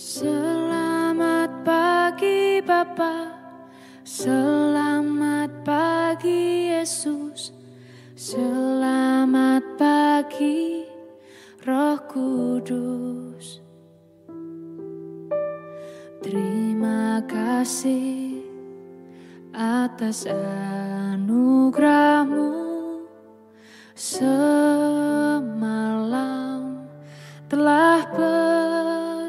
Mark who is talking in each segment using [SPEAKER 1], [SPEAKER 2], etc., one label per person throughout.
[SPEAKER 1] Selamat pagi Bapa, selamat pagi Yesus, selamat pagi Roh Kudus. Terima kasih atas anugerah-Mu, semalam telah berlalu.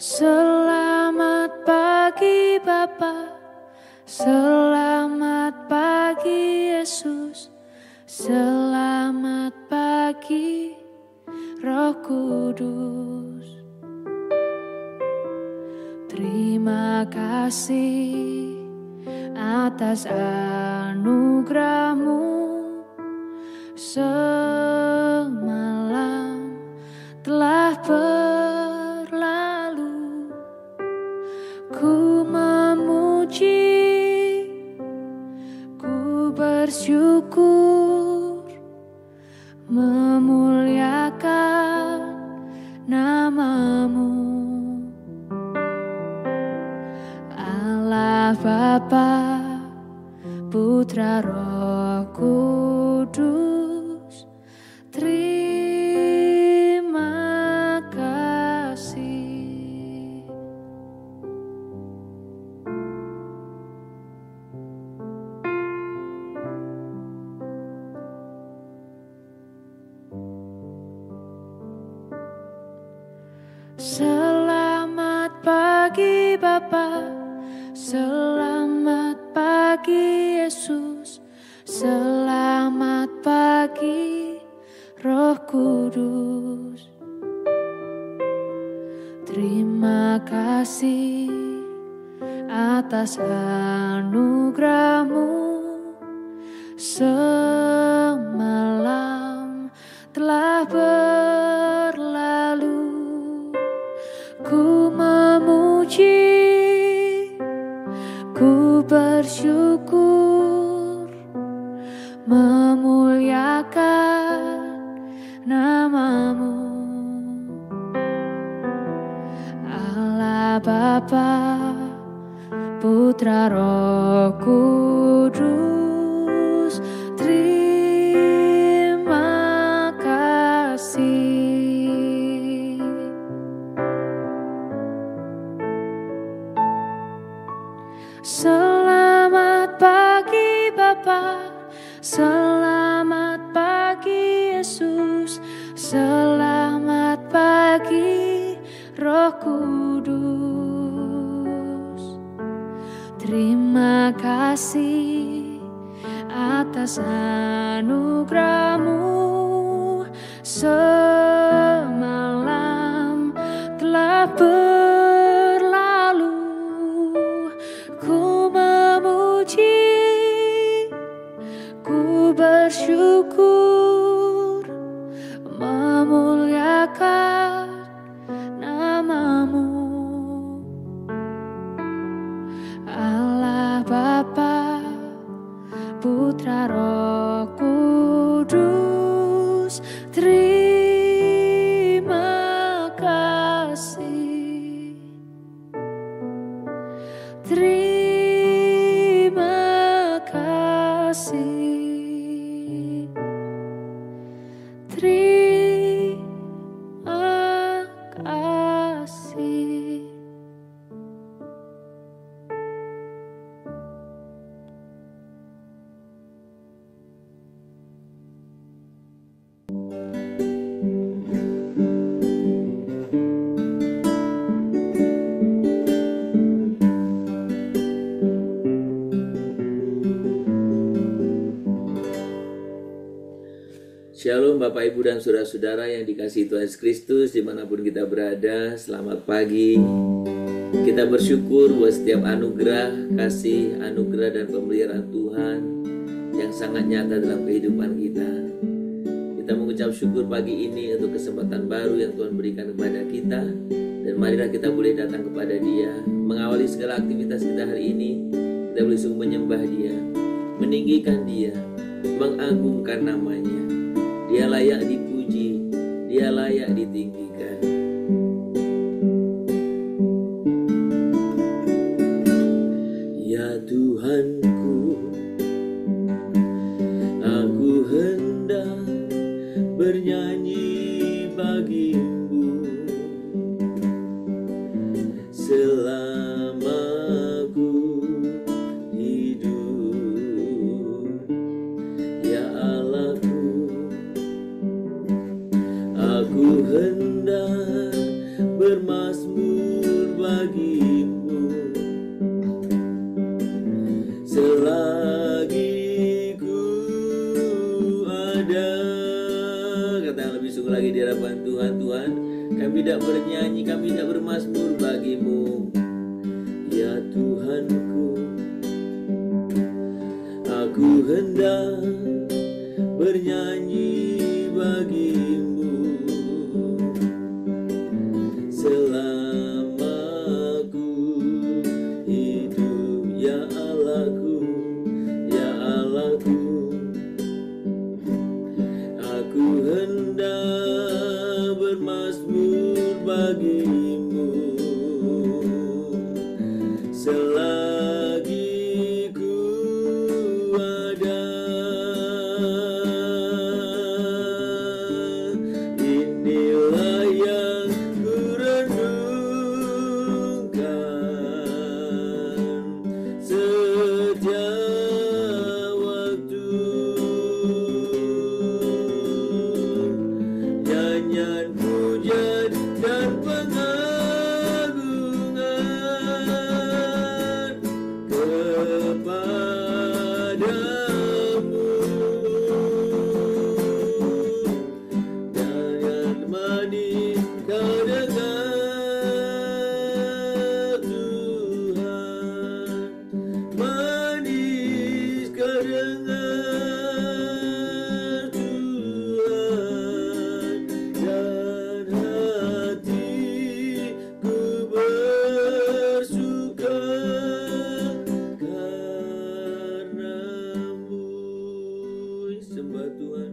[SPEAKER 1] Selamat pagi Bapa, selamat pagi Yesus, selamat pagi Roh Kudus. Terima kasih atas anugerah-Mu, semalam telah berlalu. Ku memuji, ku bersyukur, memuliakan nama-Mu. Allah Bapa, Putra Roh Kudus, terima kasih. Selamat pagi Bapa, selamat pagi Yesus, selamat pagi Roh Kudus. Terima kasih atas anugerah-Mu, semalam telah berlalu. Ku memuji, ku bersyukur, memuliakan nama-Mu. Allah Bapa, Putra Roh Kudus, terima kasih. Selamat pagi Bapa, selamat pagi Yesus, selamat pagi Roh Kudus. Terima kasih atas anugerah-Mu, semalam telah berlalu. Ku memuji, ku bersyukur, memuliakan nama-Mu. Allah Bapa, Putra Roh Kudus, terima kasih. Terima kasih. Terima kasih.
[SPEAKER 2] Shalom Bapak Ibu dan Saudara-saudara yang dikasihi Tuhan Yesus Kristus dimanapun kita berada. Selamat pagi. Kita bersyukur buat setiap anugerah, kasih, anugerah dan pemeliharaan Tuhan yang sangat nyata dalam kehidupan kita. Kita mengucap syukur pagi ini untuk kesempatan baru yang Tuhan berikan kepada kita. Dan marilah kita boleh datang kepada Dia, mengawali segala aktivitas kita hari ini. Kita boleh sungguh menyembah Dia, meninggikan Dia, mengagungkan nama-Nya. Dia layak dipuji, Dia layak ditinggikan. Ya Tuhanku, aku hendak bernyanyi bagimu selama ku hidup. Ya Allahku, aku hendak bermazmur bagimu selagi ku ada. Kata yang lebih sungguh lagi di hadapan Tuhan, Tuhan, kami tidak bernyanyi, kami tidak bermazmur bagimu. Ya Tuhanku, aku hendak bernyanyi bagimu selama ku hidup. Ya Allahku, ya Allahku, aku hendak bermazmur bagimu selagi ku ada. Inilah yang ku renungkan setiap waktu, nyanyian pujian dan pengagungan kepadamu. Jangan manis kau dengar Tuhan, manis kau dengar Tuhan, dan hatiku bersuka karenamu. Sembah Tuhan,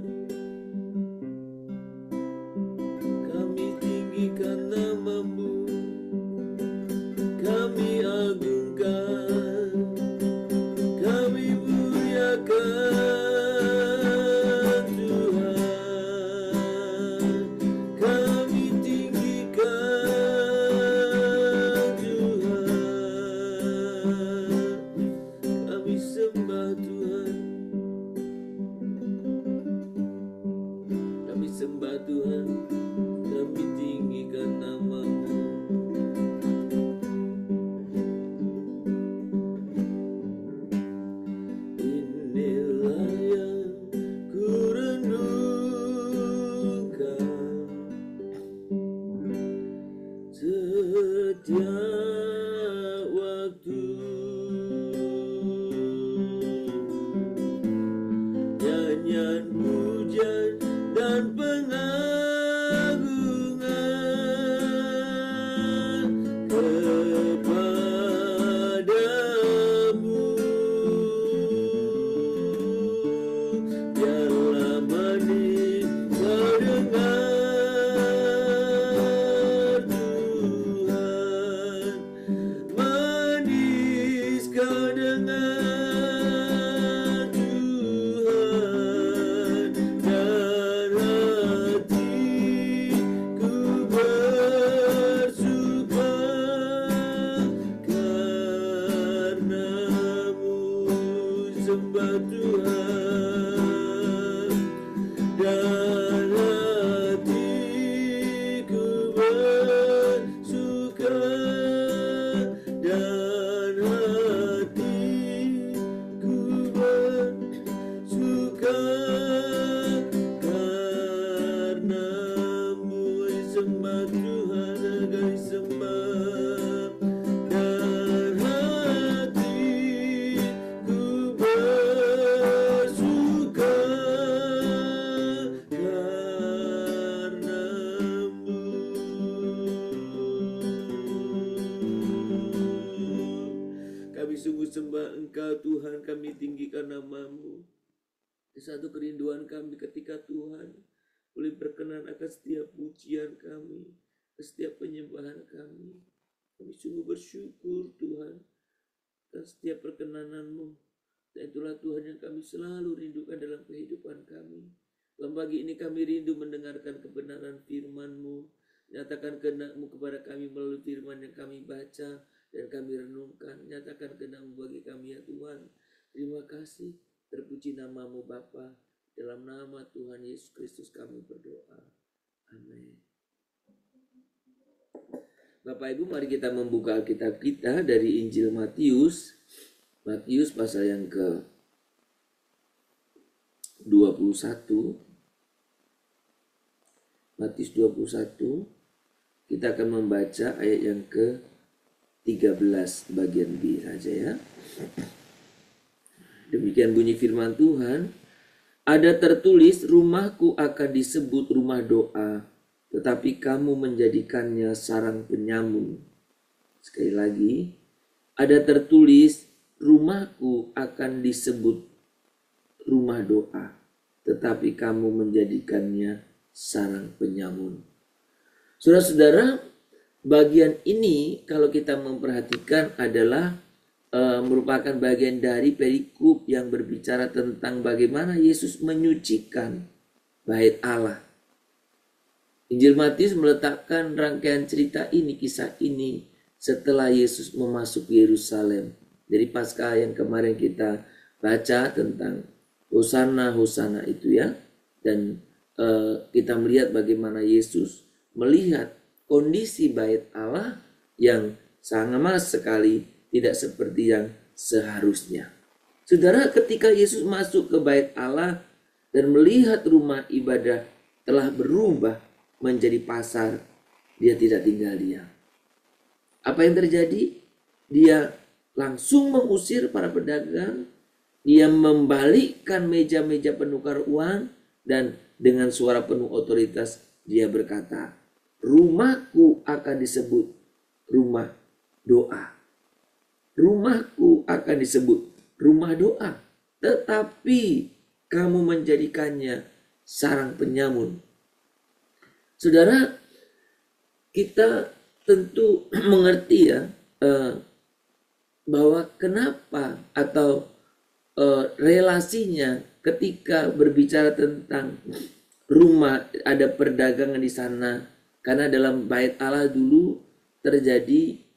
[SPEAKER 2] kami tinggikan namamu, kami agungkan, kami muliakan Tuhan, kami tinggikan Tuhan, kami sembah Tuhan, kami sembah Tuhan, kami tinggikan namamu. Inilah yang ku renungkan setiap waktu, nyanyian pujian dan pengagungan kepadamu. Biarlah manis kau dengar Tuhan, manis kau dengar Tuhan, dan hatiku bersuka karenamu. Sembah Tuhan, dan hatiku bersuka, dan hatiku bersuka karenamu. Sembah Tuhan, kami sembah, dan hatiku bersuka karenamu. Kami sungguh sembah Engkau Tuhan, kami tinggikan namamu. Satu kerinduan kami ketika Tuhan boleh berkenan akan setiap pujian kami, setiap penyembahan kami. Kami sungguh bersyukur Tuhan atas setiap perkenanan-Mu. Dan itulah Tuhan yang kami selalu rindukan dalam kehidupan kami. Dalam pagi ini kami rindu mendengarkan kebenaran firman-Mu. Nyatakan kehendak-Mu kepada kami melalui firman yang kami baca dan kami renungkan. Nyatakan kehendak-Mu bagi kami ya Tuhan. Terima kasih. Terpuji nama-Mu Bapa. Dalam nama Tuhan Yesus Kristus kami berdoa. Amin. Bapak Ibu, mari kita membuka Alkitab kita dari Injil Matius. Matius pasal yang ke-21. Matius 21. Kita akan membaca ayat yang ke-13 bagian B saja ya. Demikian bunyi firman Tuhan. Ada tertulis, rumahku akan disebut rumah doa, tetapi kamu menjadikannya sarang penyamun. Sekali lagi, ada tertulis, rumahku akan disebut rumah doa, tetapi kamu menjadikannya sarang penyamun. Saudara-saudara, bagian ini kalau kita memperhatikan adalah merupakan bagian dari perikop yang berbicara tentang bagaimana Yesus menyucikan bait Allah. Injil Matius meletakkan rangkaian cerita ini, kisah ini setelah Yesus memasuki Yerusalem. Dari Paskah yang kemarin kita baca tentang Hosana, Hosana itu ya. Dan kita melihat bagaimana Yesus melihat kondisi bait Allah yang sangat sekali tidak seperti yang seharusnya. Saudara, ketika Yesus masuk ke bait Allah dan melihat rumah ibadah telah berubah menjadi pasar, dia tidak tinggal diam. Apa yang terjadi? Dia langsung mengusir para pedagang, dia membalikkan meja-meja penukar uang, dan dengan suara penuh otoritas dia berkata, rumahku akan disebut rumah doa. Rumahku akan disebut rumah doa, tetapi kamu menjadikannya sarang penyamun. Saudara, kita tentu mengerti ya bahwa kenapa atau relasinya ketika berbicara tentang rumah, ada perdagangan di sana. Karena dalam bait Allah dulu terjadi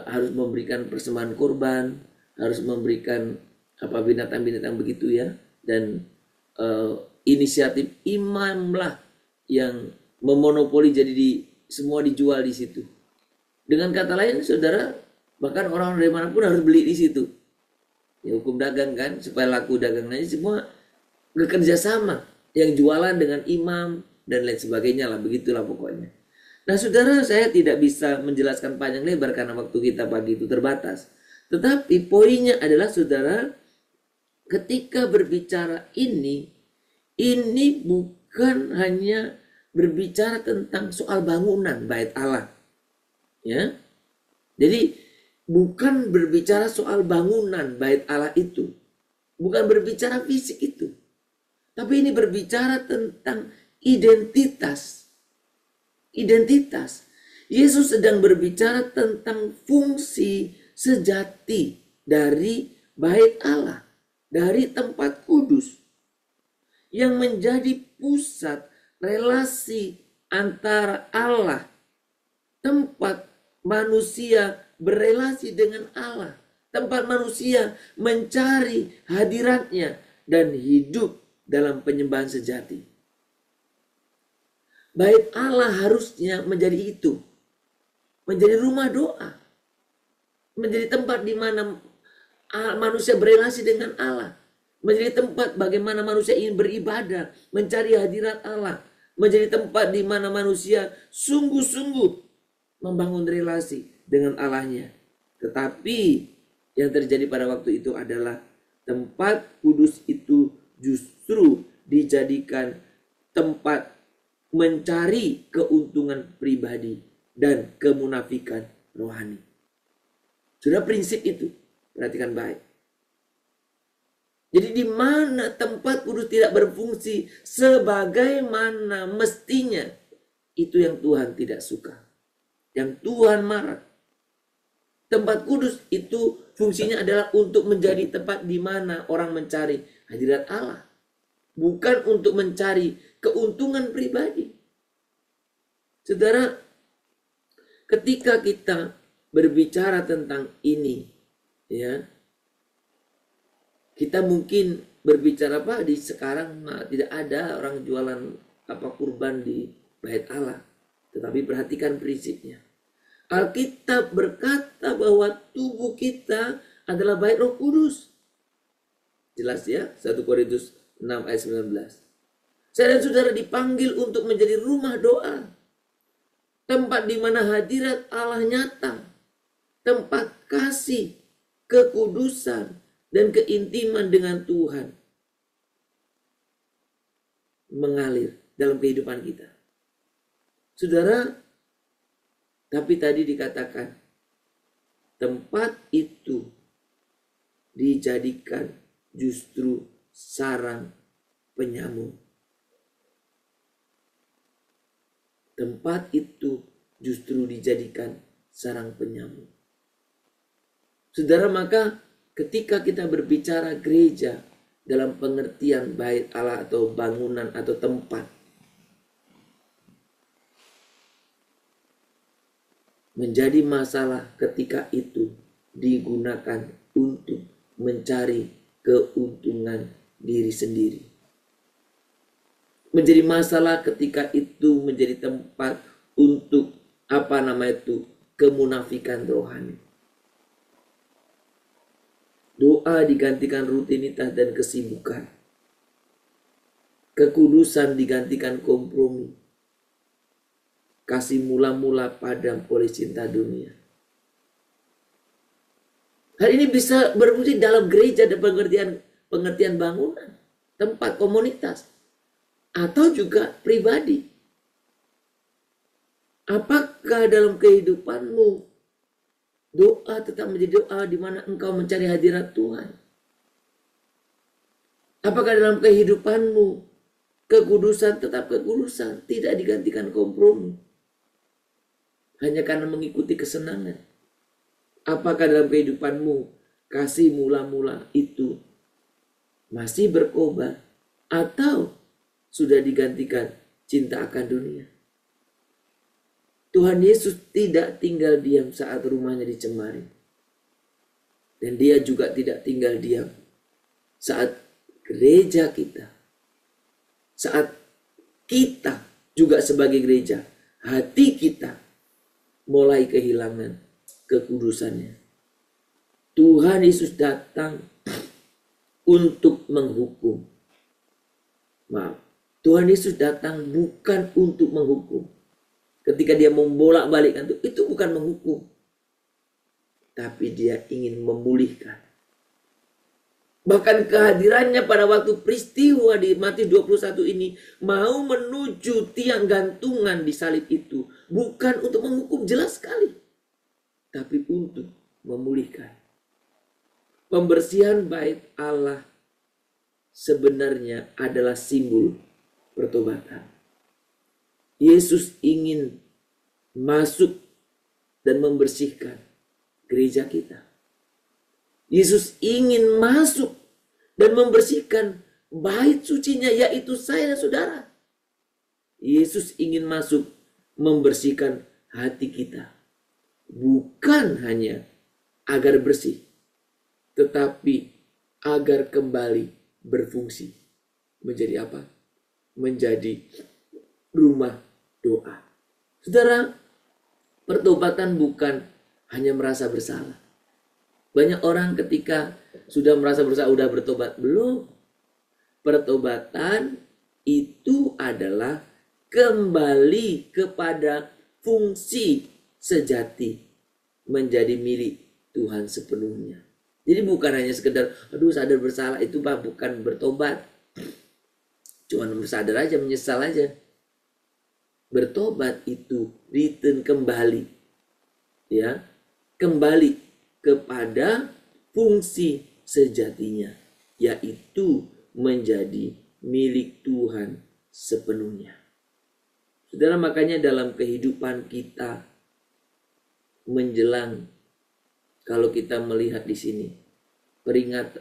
[SPEAKER 2] harus memberikan persembahan korban, harus memberikan binatang-binatang begitu ya. Dan inisiatif imam lah yang memonopoli, jadi semua dijual di situ. Dengan kata lain, saudara, bahkan orang dari manapun harus beli di situ. Ya, hukum dagang kan, supaya laku dagangnya semua bekerja sama. Yang jualan dengan imam dan lain sebagainya lah, begitulah pokoknya. Nah saudara, saya tidak bisa menjelaskan panjang lebar karena waktu kita pagi itu terbatas. Tetapi poinnya adalah saudara, ketika berbicara ini bukan hanya berbicara tentang soal bangunan bait Allah. Ya. Jadi bukan berbicara soal bangunan bait Allah itu. Bukan berbicara fisik itu. Tapi ini berbicara tentang identitas. Identitas. Yesus sedang berbicara tentang fungsi sejati dari bait Allah, dari tempat kudus yang menjadi pusat relasi antara Allah, tempat manusia berelasi dengan Allah, tempat manusia mencari hadiratnya dan hidup dalam penyembahan sejati. Bait Allah harusnya menjadi itu. Menjadi rumah doa. Menjadi tempat di mana manusia berelasi dengan Allah. Menjadi tempat bagaimana manusia ingin beribadah, mencari hadirat Allah. Menjadi tempat di mana manusia sungguh-sungguh membangun relasi dengan Allahnya. Tetapi yang terjadi pada waktu itu adalah tempat kudus itu justru dijadikan tempat mencari keuntungan pribadi dan kemunafikan rohani. Sudah prinsip itu, perhatikan baik. Jadi di mana tempat kudus tidak berfungsi sebagaimana mestinya, itu yang Tuhan tidak suka. Yang Tuhan marah. Tempat kudus itu fungsinya adalah untuk menjadi tempat di mana orang mencari hadirat Allah. Bukan untuk mencari keuntungan pribadi. Saudara, ketika kita berbicara tentang ini, ya, kita mungkin berbicara di sekarang tidak ada orang jualan kurban di bait Allah. Tetapi perhatikan prinsipnya. Alkitab berkata bahwa tubuh kita adalah bait Roh Kudus. Jelas ya, 1 Korintus 6 ayat 19. Saya dan saudara dipanggil untuk menjadi rumah doa. Tempat di mana hadirat Allah nyata. Tempat kasih, kekudusan, dan keintiman dengan Tuhan mengalir dalam kehidupan kita. Saudara, tapi tadi dikatakan tempat itu dijadikan justru sarang penyamung. Tempat itu justru dijadikan sarang penyamung. Saudara, maka ketika kita berbicara gereja dalam pengertian bait Allah atau bangunan atau tempat, menjadi masalah ketika itu digunakan untuk mencari keuntungan diri sendiri. Menjadi masalah ketika itu menjadi tempat untuk kemunafikan rohani. Doa digantikan rutinitas dan kesibukan. Kekudusan digantikan kompromi. Kasih mula-mula padam oleh cinta dunia. Hal ini bisa berfungsi dalam gereja dan pengertian bangunan, tempat komunitas, atau juga pribadi. Apakah dalam kehidupanmu doa tetap menjadi doa di mana engkau mencari hadirat Tuhan? Apakah dalam kehidupanmu kekudusan tetap kekudusan, tidak digantikan kompromi hanya karena mengikuti kesenangan? Apakah dalam kehidupanmu kasih mula-mula itu masih berkobar atau sudah digantikan cinta akan dunia? Tuhan Yesus tidak tinggal diam saat rumahnya dicemari. Dan dia juga tidak tinggal diam saat gereja kita, saat kita juga sebagai gereja, hati kita mulai kehilangan kekudusannya. Tuhan Yesus datang untuk menghukum. Tuhan Yesus datang bukan untuk menghukum. Ketika dia membolak-balikkan itu bukan menghukum. Tapi dia ingin memulihkan. Bahkan kehadirannya pada waktu peristiwa di Matius 21 ini mau menuju tiang gantungan di salib itu. Bukan untuk menghukum, jelas sekali. Tapi untuk memulihkan. Pembersihan bait Allah sebenarnya adalah simbol pertobatan. Yesus ingin masuk dan membersihkan gereja kita. Yesus ingin masuk dan membersihkan bait sucinya, yaitu saya dan saudara. Yesus ingin masuk membersihkan hati kita. Bukan hanya agar bersih, tetapi agar kembali berfungsi. Menjadi apa? Menjadi rumah doa. Saudara, pertobatan bukan hanya merasa bersalah. Banyak orang ketika sudah merasa bersalah, udah bertobat. Belum. Pertobatan itu adalah kembali kepada fungsi sejati, menjadi milik Tuhan sepenuhnya. Jadi bukan hanya sekedar, sadar bersalah, itu bukan bertobat. Cuma sadar aja, menyesal aja. Bertobat itu return kembali, ya, kembali kepada fungsi sejatinya, yaitu menjadi milik Tuhan sepenuhnya. Saudara, makanya dalam kehidupan kita menjelang, kalau kita melihat di sini,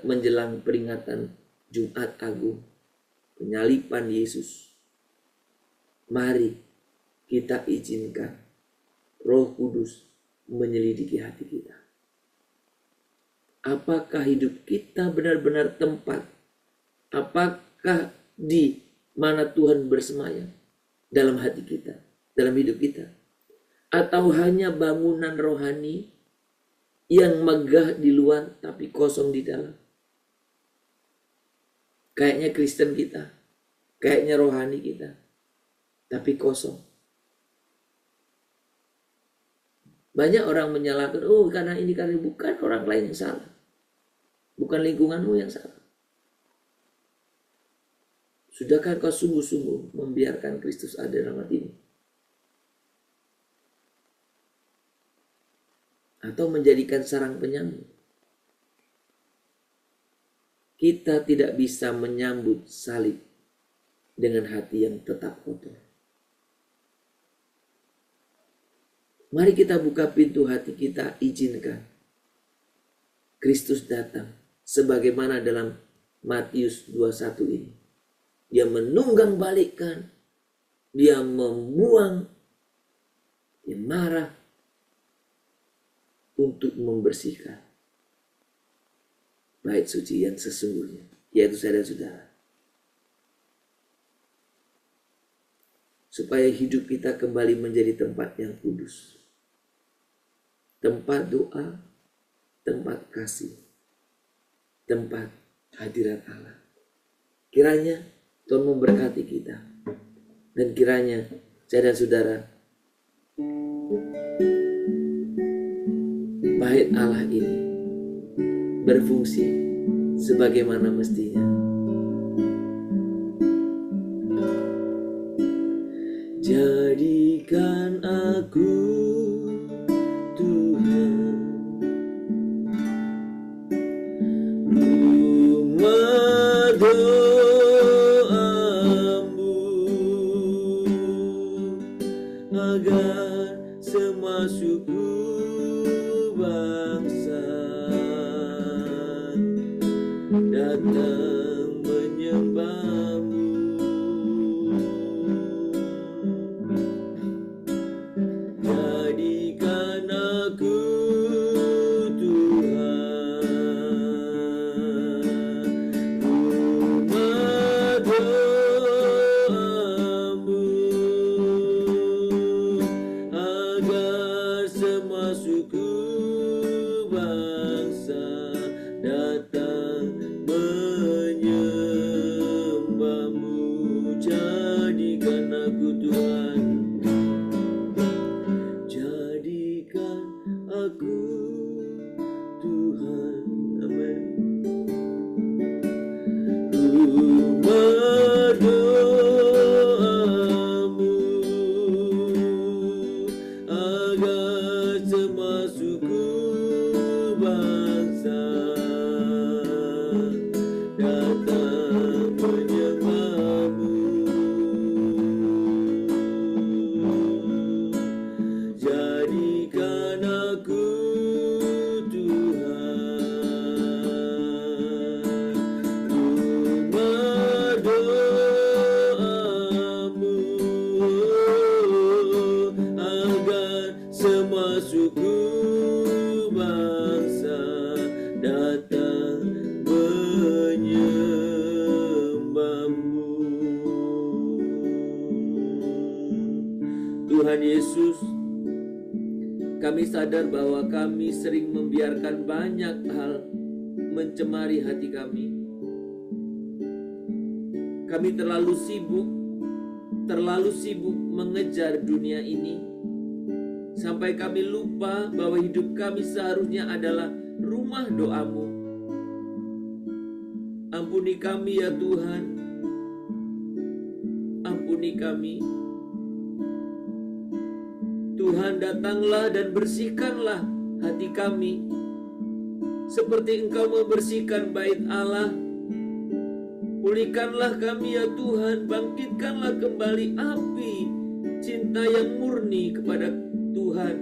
[SPEAKER 2] menjelang peringatan Jumat Agung, penyaliban Yesus, mari kita izinkan Roh Kudus menyelidiki hati kita. Apakah hidup kita benar-benar tempat? Apakah di mana Tuhan bersemayam? Dalam hati kita, dalam hidup kita? Atau hanya bangunan rohani yang megah di luar tapi kosong di dalam? Kayaknya Kristen kita, kayaknya rohani kita, tapi kosong. Banyak orang menyalahkan, karena ini, karena bukan orang lain yang salah. Bukan lingkunganmu yang salah. Sudahkah kau sungguh-sungguh membiarkan Kristus ada dalam hatimu? Atau menjadikan sarang penyambut? Kita tidak bisa menyambut salib dengan hati yang tetap kotor. Mari kita buka pintu hati kita, izinkan Kristus datang sebagaimana dalam Matius 21 ini. Dia menunggang balikkan, dia membuang, dia marah untuk membersihkan bait suci yang sesungguhnya, yaitu saya dan saudara. Supaya hidup kita kembali menjadi tempat yang kudus. Tempat doa, tempat kasih, tempat hadirat Allah. Kiranya Tuhan memberkati kita. Dan kiranya saya dan saudara, bait Allah ini berfungsi sebagaimana mestinya. Jadikan aku Tuhan rumah doamu, agar semua suku bangsa datang menyembahmu. Jadikan aku Tuhan rumah doamu, agar semua suku bangsa datang menyembahmu. Jadikan aku Tuhan, jadikan aku Tuhan, amin. Rumah doamu, agar semua suku bangsa datang menyembahmu. Jadikan aku Tuhan rumah doamu, agar semua suku bangsa datang menyembahmu. Tuhan Yesus, kami sadar bahwa kami sering membiarkan banyak hal mencemari hati kami. Kami terlalu sibuk mengejar dunia ini, sampai kami lupa bahwa hidup kami seharusnya adalah rumah doamu. Ampuni kami ya Tuhan, ampuni kami. Tuhan, datanglah dan bersihkanlah hati kami seperti Engkau membersihkan bait Allah Pulihkanlah kami ya Tuhan, bangkitkanlah kembali api cinta yang murni kepada Tuhan.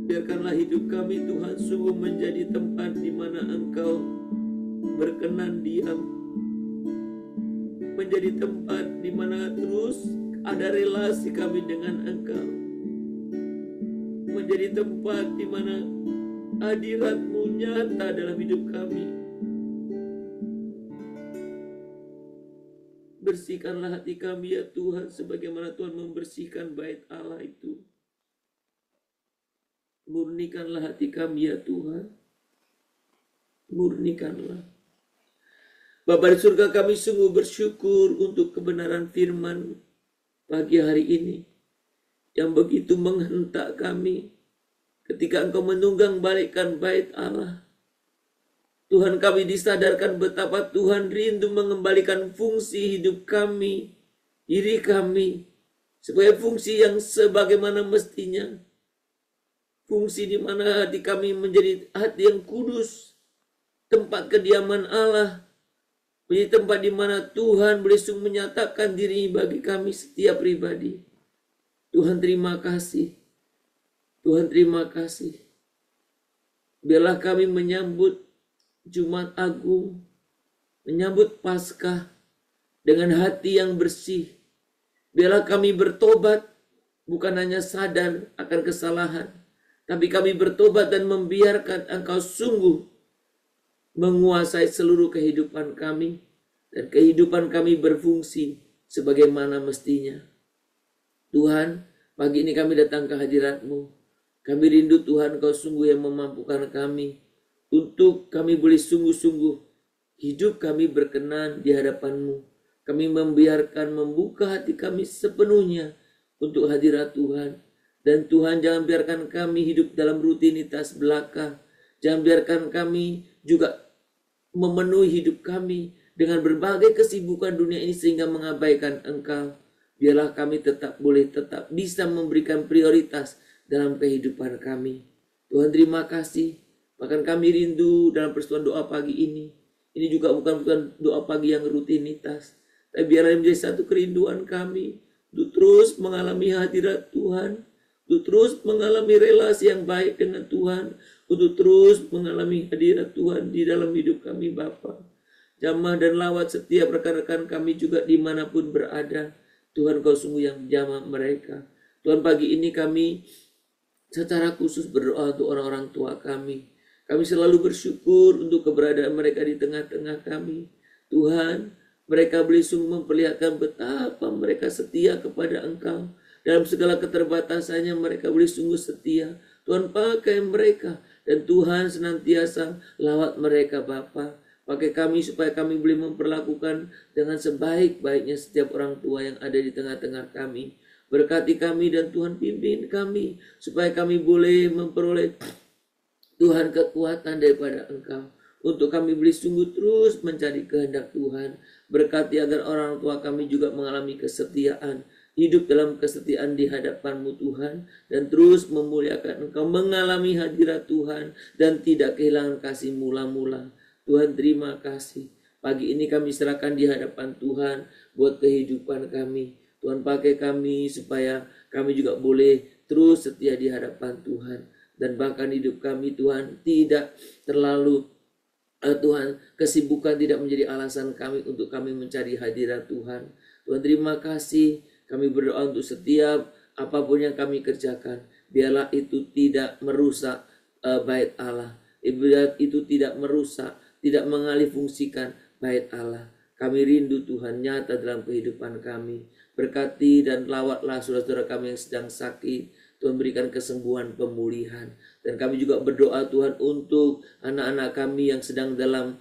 [SPEAKER 2] Biarkanlah hidup kami Tuhan sungguh menjadi tempat di mana Engkau berkenan diam, menjadi tempat di mana terus ada relasi kami dengan Engkau, menjadi tempat di mana hadirat-Mu nyata dalam hidup kami. Bersihkanlah hati kami ya Tuhan, sebagaimana Tuhan membersihkan bait Allah itu. Murnikanlah hati kami ya Tuhan, murnikanlah. Bapa di surga, kami sungguh bersyukur untuk kebenaran firman pagi hari ini yang begitu menghentak kami ketika Engkau menunggang balikkan bait Allah. Tuhan, kami disadarkan betapa Tuhan rindu mengembalikan fungsi hidup kami, diri kami, sebagai fungsi yang sebagaimana mestinya. Fungsi di mana hati kami menjadi hati yang kudus, tempat kediaman Allah, menjadi tempat di mana Tuhan boleh sungguh menyatakan diri bagi kami setiap pribadi. Tuhan terima kasih. Tuhan terima kasih. Biarlah kami menyambut Jumat Agung, menyambut Paskah dengan hati yang bersih. Biarlah kami bertobat, bukan hanya sadar akan kesalahan, tapi kami bertobat dan membiarkan Engkau sungguh menguasai seluruh kehidupan kami, dan kehidupan kami berfungsi sebagaimana mestinya. Tuhan, pagi ini kami datang ke hadirat-Mu. Kami rindu Tuhan, Kau sungguh yang memampukan kami untuk kami boleh sungguh-sungguh hidup kami berkenan di hadapan-Mu. Kami membuka hati kami sepenuhnya untuk hadirat Tuhan. Dan Tuhan, jangan biarkan kami hidup dalam rutinitas belaka. Jangan biarkan kami juga memenuhi hidup kami dengan berbagai kesibukan dunia ini sehingga mengabaikan Engkau. Biarlah kami tetap bisa memberikan prioritas dalam kehidupan kami. Tuhan, terima kasih. Bahkan kami rindu dalam persekutuan doa pagi ini. Ini juga bukan doa pagi yang rutinitas, tapi biarlah menjadi satu kerinduan kami untuk terus mengalami hadirat Tuhan, untuk terus mengalami relasi yang baik dengan Tuhan, untuk terus mengalami hadirat Tuhan di dalam hidup kami Bapa. Jamah dan lawat setiap rekan-rekan kami juga dimanapun berada. Tuhan, Kau sungguh yang jamah mereka. Tuhan, pagi ini kami secara khusus berdoa untuk orang-orang tua kami. Kami selalu bersyukur untuk keberadaan mereka di tengah-tengah kami. Tuhan, mereka boleh sungguh memperlihatkan betapa mereka setia kepada Engkau. Dalam segala keterbatasannya mereka boleh sungguh setia. Tuhan, pakai mereka. Dan Tuhan senantiasa lawat mereka Bapa. Pakai kami supaya kami boleh memperlakukan dengan sebaik-baiknya setiap orang tua yang ada di tengah-tengah kami. Berkati kami dan Tuhan pimpin kami supaya kami boleh memperoleh Tuhan kekuatan daripada Engkau. Untuk kami boleh sungguh terus mencari kehendak Tuhan. Berkati agar orang tua kami juga mengalami kesetiaan. Hidup dalam kesetiaan di hadapan-Mu Tuhan. Dan terus memuliakan Engkau. Mengalami hadirat Tuhan. Dan tidak kehilangan kasih mula-mula. Tuhan, terima kasih. Pagi ini kami serahkan di hadapan Tuhan buat kehidupan kami. Tuhan, pakai kami supaya kami juga boleh terus setia di hadapan Tuhan. Dan bahkan hidup kami Tuhan tidak terlalu Tuhan, kesibukan tidak menjadi alasan kami untuk kami mencari hadirat Tuhan. Tuhan, terima kasih. Kami berdoa untuk setiap apapun yang kami kerjakan. Biarlah itu tidak merusak bait Allah. Biarlah itu tidak merusak, tidak mengalihfungsikan bait Allah. Kami rindu Tuhan nyata dalam kehidupan kami. Berkati dan lawatlah saudara-saudara kami yang sedang sakit. Tuhan, berikan kesembuhan, pemulihan. Dan kami juga berdoa Tuhan untuk anak-anak kami yang sedang dalam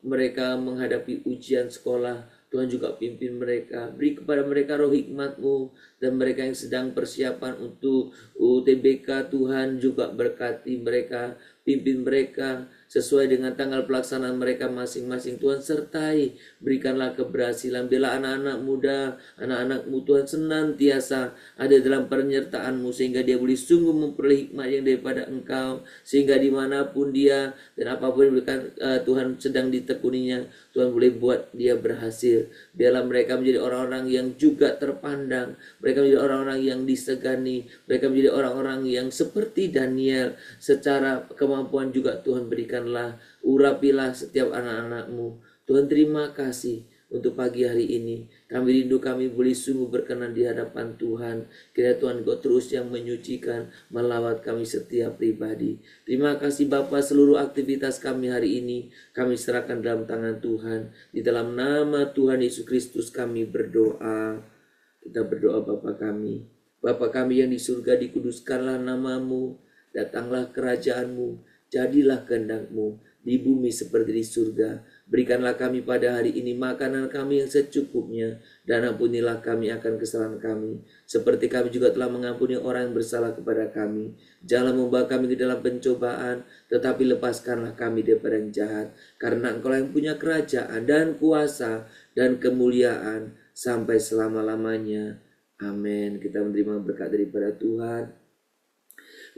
[SPEAKER 2] mereka menghadapi ujian sekolah. Tuhan juga pimpin mereka. Beri kepada mereka roh hikmat-Mu. Dan mereka yang sedang persiapan untuk UTBK, Tuhan juga berkati mereka. pimpin mereka sesuai dengan tanggal pelaksanaan mereka masing-masing. Tuhan sertai, berikanlah keberhasilan. Bila anak-anak muda, anak-anakmu Tuhan senantiasa ada dalam penyertaan-Mu, sehingga dia boleh sungguh memperoleh hikmat yang daripada Engkau, sehingga dimanapun dia dan apapun yang Tuhan sedang ditekuninya, Tuhan boleh buat dia berhasil. Biarlah mereka menjadi orang-orang yang juga terpandang, mereka menjadi orang-orang yang disegani, mereka menjadi orang-orang yang seperti Daniel. Secara kemampuan juga Tuhan berikanlah, urapilah setiap anak-anak-Mu. Tuhan terima kasih untuk pagi hari ini. Kami rindu kami boleh sungguh berkenan di hadapan Tuhan. Kiranya Tuhan Engkau terus yang menyucikan, melawat kami setiap pribadi. Terima kasih Bapa, seluruh aktivitas kami hari ini kami serahkan dalam tangan Tuhan. Di dalam nama Tuhan Yesus Kristus kami berdoa. Kita berdoa Bapa kami. Bapa kami yang di surga, dikuduskanlah nama-Mu, datanglah kerajaan-Mu, jadilah kehendak-Mu di bumi seperti di surga. Berikanlah kami pada hari ini makanan kami yang secukupnya, dan ampunilah kami akan kesalahan kami, seperti kami juga telah mengampuni orang yang bersalah kepada kami. Janganlah membawa kami ke dalam pencobaan, tetapi lepaskanlah kami daripada yang jahat. Karena Engkau yang punya kerajaan dan kuasa dan kemuliaan sampai selama-lamanya. Amin. Kita menerima berkat daripada Tuhan.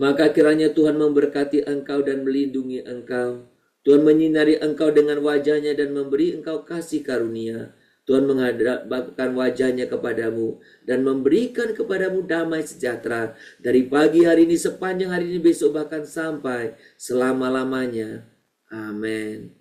[SPEAKER 2] Maka kiranya Tuhan memberkati engkau dan melindungi engkau. Tuhan menyinari engkau dengan wajah-Nya dan memberi engkau kasih karunia. Tuhan menghadapkan wajah-Nya kepadamu dan memberikan kepadamu damai sejahtera dari pagi hari ini, sepanjang hari ini, besok, bahkan sampai selama-lamanya. Amin.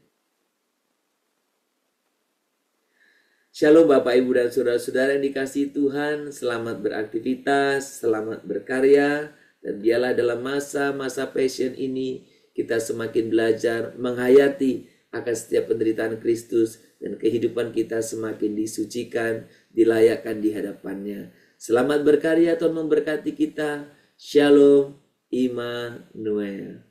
[SPEAKER 2] Shalom Bapak, Ibu, dan Saudara-saudara yang dikasihi Tuhan. Selamat beraktivitas, selamat berkarya. Dan biarlah dalam masa-masa passion ini kita semakin belajar menghayati akan setiap penderitaan Kristus, dan kehidupan kita semakin disucikan, dilayakkan di hadapan-Nya. Selamat berkarya, Tuhan memberkati kita. Shalom Immanuel.